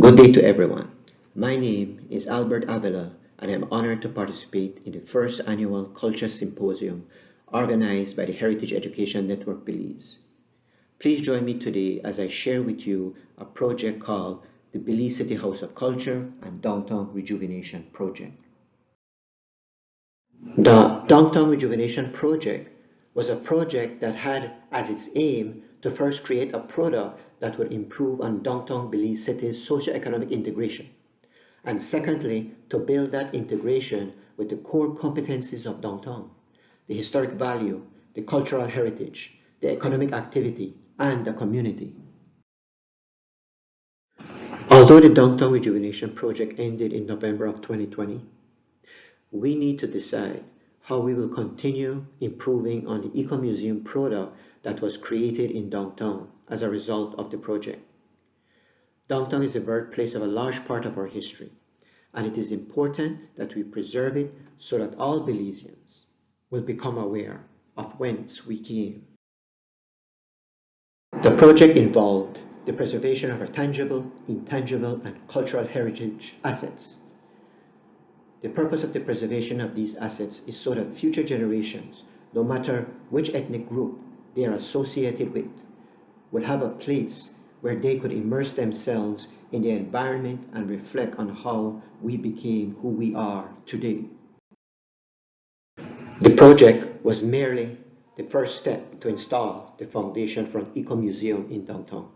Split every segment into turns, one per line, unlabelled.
Good day to everyone. My name is Albert Avila and I'm honored to participate in the first annual Culture Symposium organized by the Heritage Education Network Belize. Please join me today as I share with you a project called the Belize City House of Culture and Downtown Rejuvenation Project. The Downtown Rejuvenation Project was a project that had as its aim to first create a product that would improve on downtown Belize City's socio-economic integration, and secondly, to build that integration with the core competencies of downtown, the historic value, the cultural heritage, the economic activity, and the community. Although the Downtown Rejuvenation Project ended in November of 2020, we need to decide how we will continue improving on the eco-museum product that was created in downtown as a result of the project. Downtown is the birthplace of a large part of our history, and it is important that we preserve it so that all Belizeans will become aware of whence we came. The project involved the preservation of our tangible, intangible, and cultural heritage assets. The purpose of the preservation of these assets is so that future generations, no matter which ethnic group they are associated with, would have a place where they could immerse themselves in the environment and reflect on how we became who we are today. The project was merely the first step to install the foundation for an eco-museum in downtown.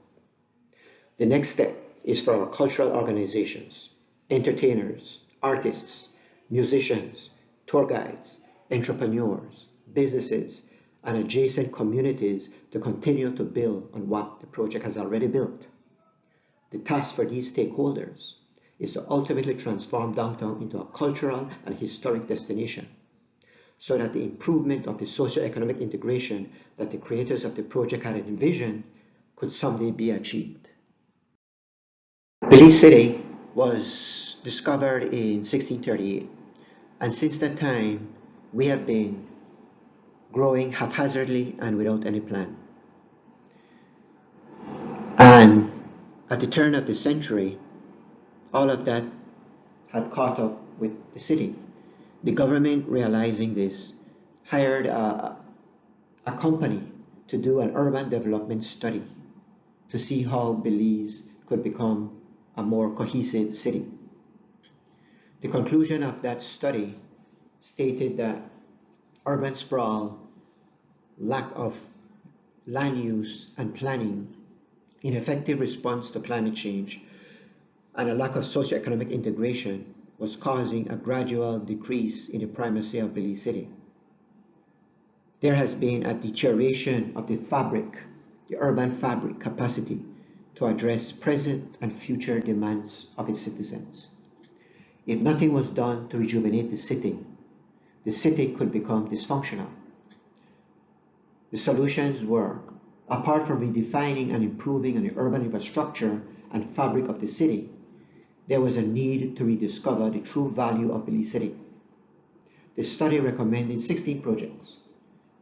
The next step is for our cultural organizations, entertainers, artists, musicians, tour guides, entrepreneurs, businesses, and adjacent communities to continue to build on what the project has already built. The task for these stakeholders is to ultimately transform downtown into a cultural and historic destination so that the improvement of the socio-economic integration that the creators of the project had envisioned could someday be achieved. Belize City was discovered in 1638, and since that time we have been growing haphazardly and without any plan. And at the turn of the century, all of that had caught up with the city. The government, realizing this, hired a company to do an urban development study to see how Belize could become a more cohesive city. The conclusion of that study stated that urban sprawl, lack of land use and planning, ineffective response to climate change, and a lack of socioeconomic integration was causing a gradual decrease in the primacy of Belize City. There has been a deterioration of the fabric, the urban fabric capacity to address present and future demands of its citizens. If nothing was done to rejuvenate the city could become dysfunctional. The solutions were, apart from redefining and improving on the urban infrastructure and fabric of the city, there was a need to rediscover the true value of Belize City. The study recommended 16 projects,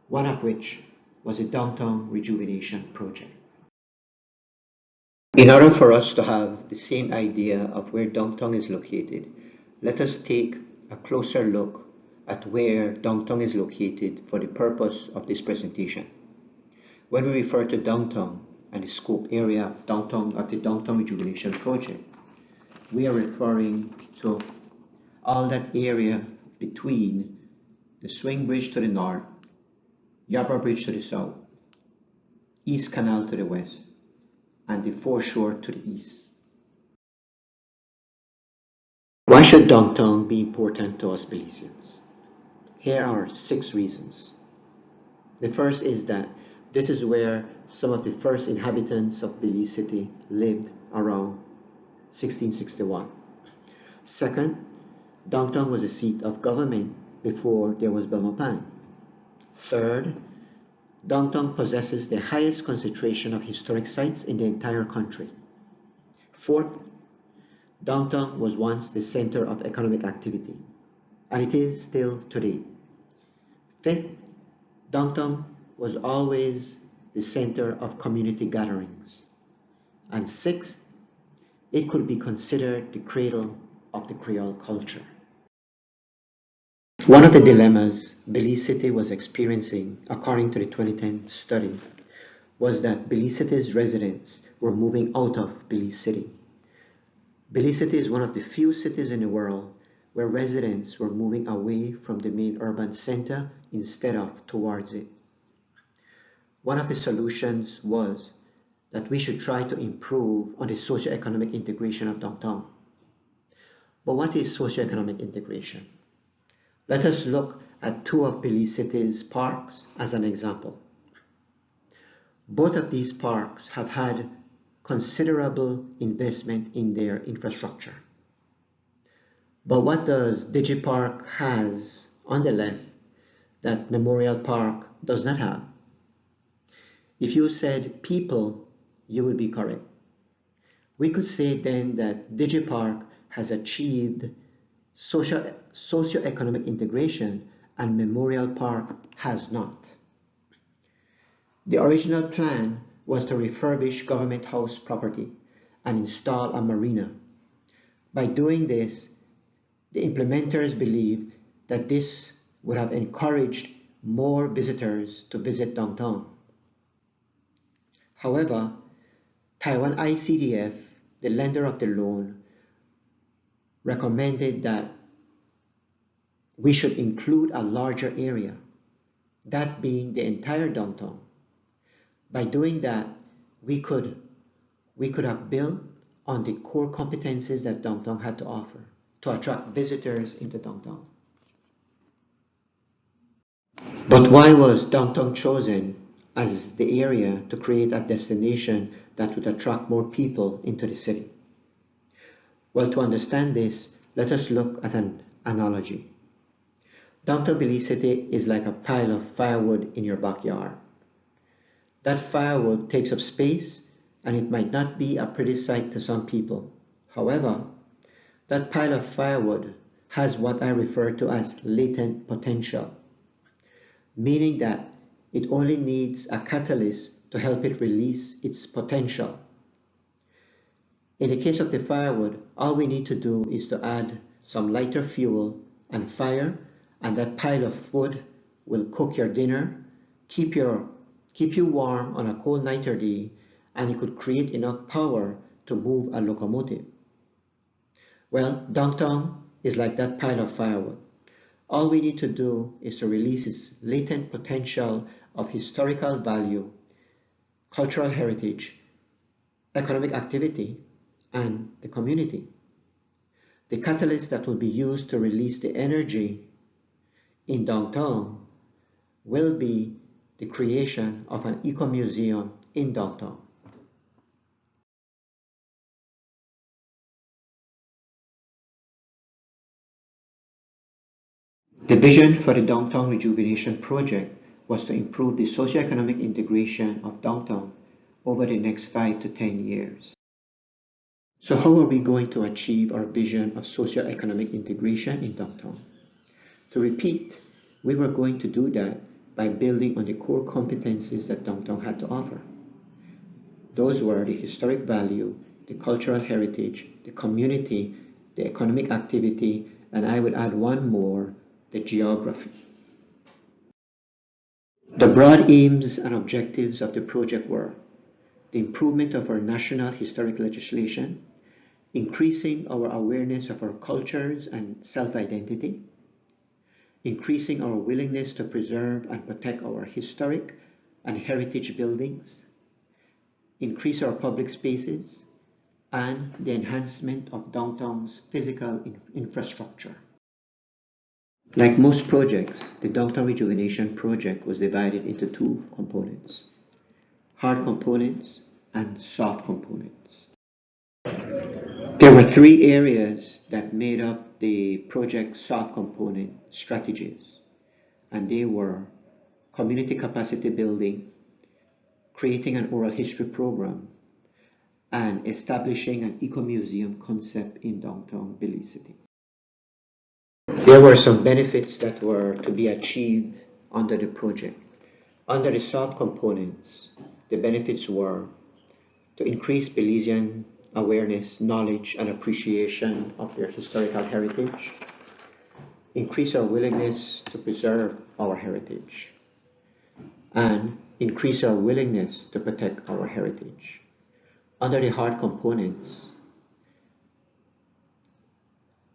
one of which was the Downtown Rejuvenation Project. In order for us to have the same idea of where downtown is located, let us take a closer look at where downtown is located for the purpose of this presentation. When we refer to downtown and the scope area of the Downtown Rejuvenation Project, we are referring to all that area between the Swing Bridge to the north, Yabra Bridge to the south, East Canal to the west, and the foreshore to the east. Why should downtown be important to us Belizeans? Here are 6 reasons. The first is that this is where some of the first inhabitants of Belize City lived around 1661. Second, downtown was a seat of government before there was Belmopan. Third, downtown possesses the highest concentration of historic sites in the entire country. Fourth, downtown was once the center of economic activity, and it is still today. Fifth, downtown was always the center of community gatherings. And sixth, it could be considered the cradle of the Creole culture. One of the dilemmas Belize City was experiencing, according to the 2010 study, was that Belize City's residents were moving out of Belize City. Belize City is one of the few cities in the world where residents were moving away from the main urban center instead of towards it. One of the solutions was that we should try to improve on the socio-economic integration of downtown. But what is socio-economic integration? Let us look at two of Belize City's parks as an example. Both of these parks have had considerable investment in their infrastructure. But what does DigiPark has on the left that Memorial Park does not have? If you said people, you would be correct. We could say then that DigiPark has achieved socio-economic integration and Memorial Park has not. The original plan was to refurbish government house property and install a marina. By doing this, the implementers believe that this would have encouraged more visitors to visit downtown. However, Taiwan ICDF, the lender of the loan, recommended that we should include a larger area, that being the entire downtown. By doing that, we could have built on the core competencies that downtown had to offer to attract visitors into downtown. But why was downtown chosen as the area to create a destination that would attract more people into the city? Well, to understand this, let us look at an analogy. Downtown Belize City is like a pile of firewood in your backyard. That firewood takes up space and it might not be a pretty sight to some people. However, that pile of firewood has what I refer to as latent potential, meaning that it only needs a catalyst to help it release its potential. In the case of the firewood, all we need to do is to add some lighter fuel and fire, and that pile of wood will cook your dinner, keep you warm on a cold nighter day, and it could create enough power to move a locomotive. Well, downtown is like that pile of firewood. All we need to do is to release its latent potential of historical value, cultural heritage, economic activity, and the community. The catalyst that will be used to release the energy in downtown will be the creation of an eco-museum in downtown. The vision for the Downtown Rejuvenation project was to improve the socio-economic integration of downtown over the next 5 to 10 years. So how are we going to achieve our vision of socio-economic integration in downtown? To repeat, we were going to do that by building on the core competencies that downtown had to offer. Those were the historic value, the cultural heritage, the community, the economic activity, and I would add one more, the geography. The broad aims and objectives of the project were the improvement of our national historic legislation, increasing our awareness of our cultures and self-identity, increasing our willingness to preserve and protect our historic and heritage buildings, increase our public spaces, and the enhancement of downtown's physical infrastructure. Like most projects, the Downtown Rejuvenation project was divided into two components: hard components and soft components. There were three areas that made up the project's soft component strategies, and they were community capacity building, creating an oral history program, and establishing an eco-museum concept in downtown Belize City. There were some benefits that were to be achieved under the project. Under the soft components, the benefits were to increase Belizean awareness, knowledge, and appreciation of their historical heritage, increase our willingness to preserve our heritage, and increase our willingness to protect our heritage. Under the hard components,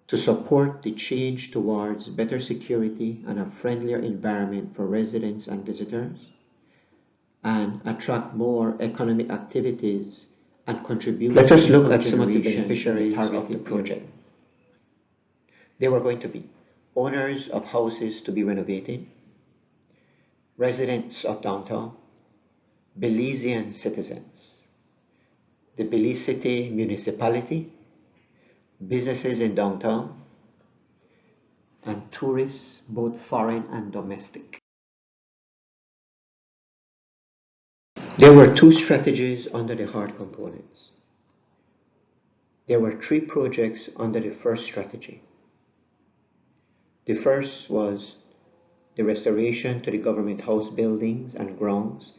to support the change towards better security and a friendlier environment for residents and visitors, and attract more economic activities and contribute. Let us look at some of the beneficiaries of the project. There were going to be owners of houses to be renovated, residents of downtown, Belizean citizens, the Belize City municipality, businesses in downtown, and tourists, both foreign and domestic. There were two strategies under the hard components. There were three projects under the first strategy. The first was the restoration to the government house buildings and grounds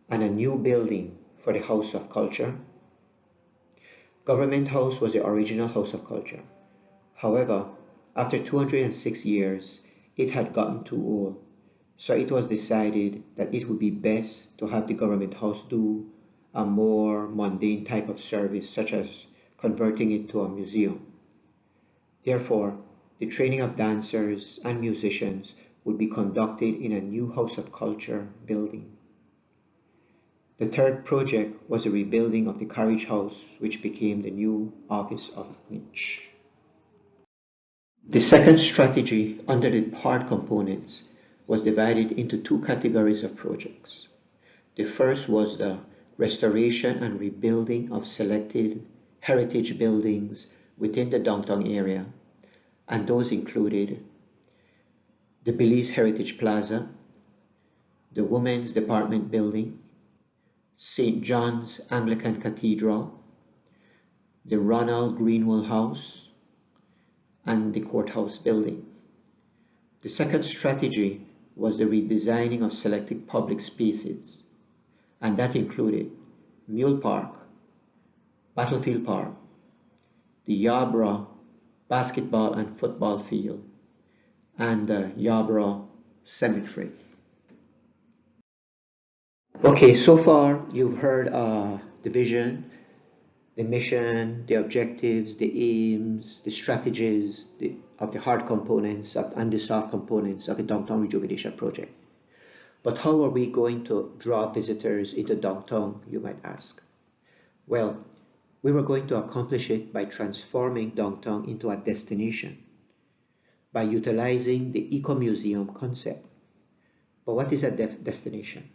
and a new building for the House of Culture. Government House was the original House of Culture. However, after 206 years, it had gotten too old, so it was decided that it would be best to have the Government House do a more mundane type of service, such as converting it to a museum. Therefore, the training of dancers and musicians would be conducted in a new House of Culture building. The third project was the rebuilding of the Carriage House, which became the new Office of Niche. The second strategy under the hard components was divided into two categories of projects. The first was the restoration and rebuilding of selected heritage buildings within the downtown area, and those included the Belize Heritage Plaza, the Women's Department Building, St. John's Anglican Cathedral, the Ronald Greenwell House, and the Courthouse Building. The second strategy was the redesigning of selected public spaces, and that included Mule Park, Battlefield Park, the Yarborough basketball and football field, and the Yarborough Cemetery. Okay, so far you've heard the vision, the mission, the objectives, the aims, the strategies of the hard components and the soft components of the Downtown Rejuvenation Project. But how are we going to draw visitors into downtown, you might ask? Well, we were going to accomplish it by transforming downtown into a destination, by utilizing the eco-museum concept. But what is a destination?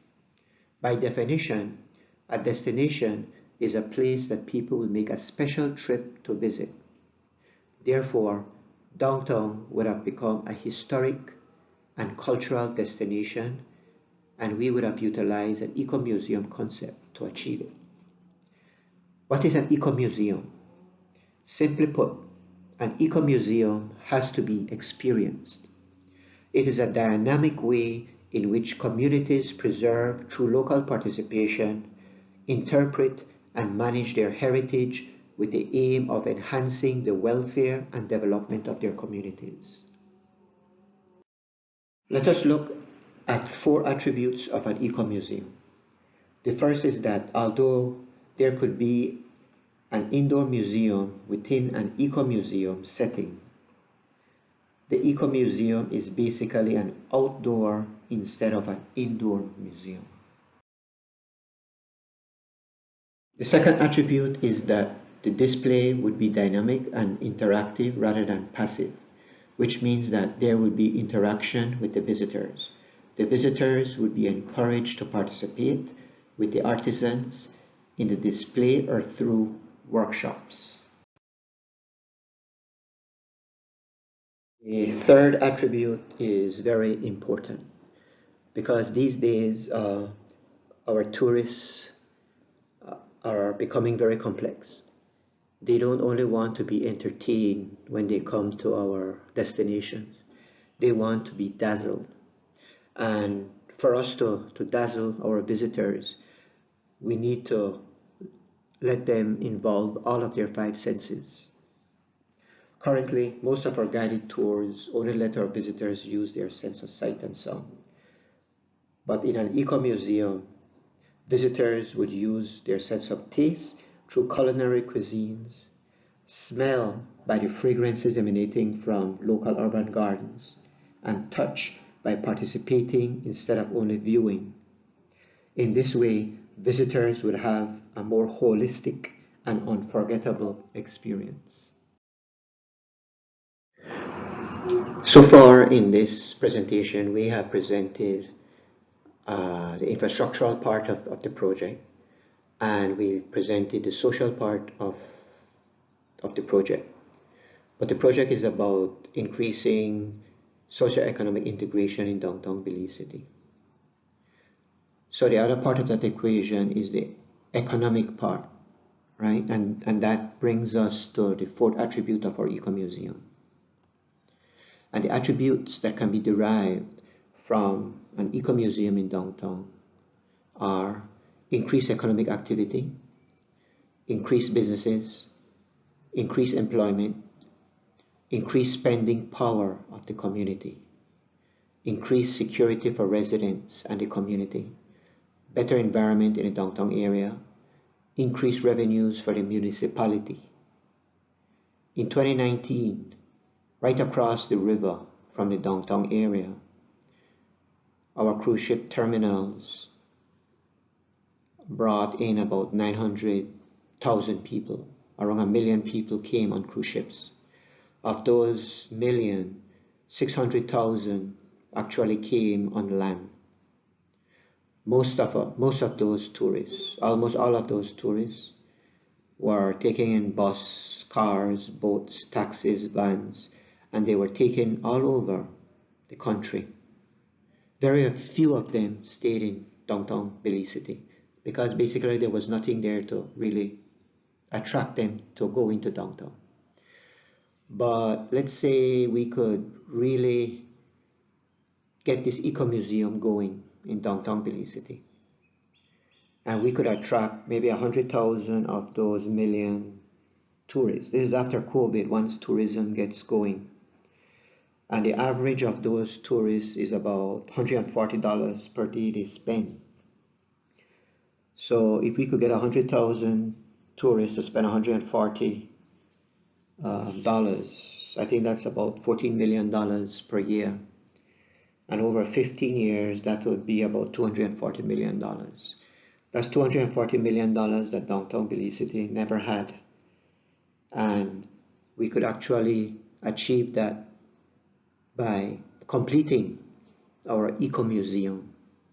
By definition, a destination is a place that people will make a special trip to visit. Therefore, downtown would have become a historic and cultural destination, and we would have utilized an eco-museum concept to achieve it. What is an eco-museum? Simply put, an eco-museum has to be experienced. It is a dynamic way in which communities preserve through local participation, interpret and manage their heritage with the aim of enhancing the welfare and development of their communities. Let us look at four attributes of an eco-museum. The first is that although there could be an indoor museum within an eco-museum setting, the eco-museum is basically an outdoor instead of an indoor museum. The second attribute is that the display would be dynamic and interactive rather than passive, which means that there would be interaction with the visitors. The visitors would be encouraged to participate with the artisans in the display or through workshops. The third attribute is very important because these days our tourists are becoming very complex. They don't only want to be entertained when they come to our destinations, they want to be dazzled. And for us to dazzle our visitors, we need to let them involve all of their five senses. Currently, most of our guided tours only let our visitors use their sense of sight and sound. But in an eco-museum, visitors would use their sense of taste through culinary cuisines, smell by the fragrances emanating from local urban gardens, and touch by participating instead of only viewing. In this way, visitors would have a more holistic and unforgettable experience. So far in this presentation, we have presented the infrastructural part of the project, and we've presented the social part of the project. But the project is about increasing socio-economic integration in downtown Belize City. So the other part of that equation is the economic part, right? And that brings us to the fourth attribute of our eco-museum. And the attributes that can be derived from an eco-museum in downtown are increased economic activity, increased businesses, increased employment, increased spending power of the community, increased security for residents and the community, better environment in the downtown area, increased revenues for the municipality. In 2019, right across the river from the downtown area, our cruise ship terminals brought in about 900,000 people. Around 1 million people came on cruise ships. Of those million, 600,000 actually came on land. Most of those tourists, almost all of those tourists, were taken in bus, cars, boats, taxis, vans, and they were taken all over the country. Very few of them stayed in downtown Belize City because basically there was nothing there to really attract them to go into downtown. But let's say we could really get this eco-museum going in downtown Belize City, and we could attract maybe 100,000 of those million tourists. This is after COVID, once tourism gets going. And the average of those tourists is about $140 per day they spend. So if we could get 100,000 tourists to spend $140, I think that's about $14 million per year. And over 15 years, that would be about $240 million. That's $240 million that downtown Belize City never had. And we could actually achieve that by completing our eco-museum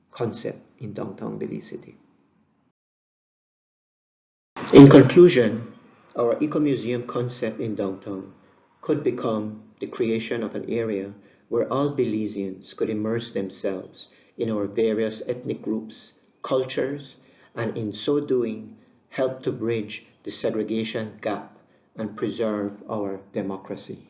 concept in downtown Belize City. In conclusion, our eco-museum concept in downtown could become the creation of an area where all Belizeans could immerse themselves in our various ethnic groups, cultures, and in so doing, help to bridge the segregation gap and preserve our democracy.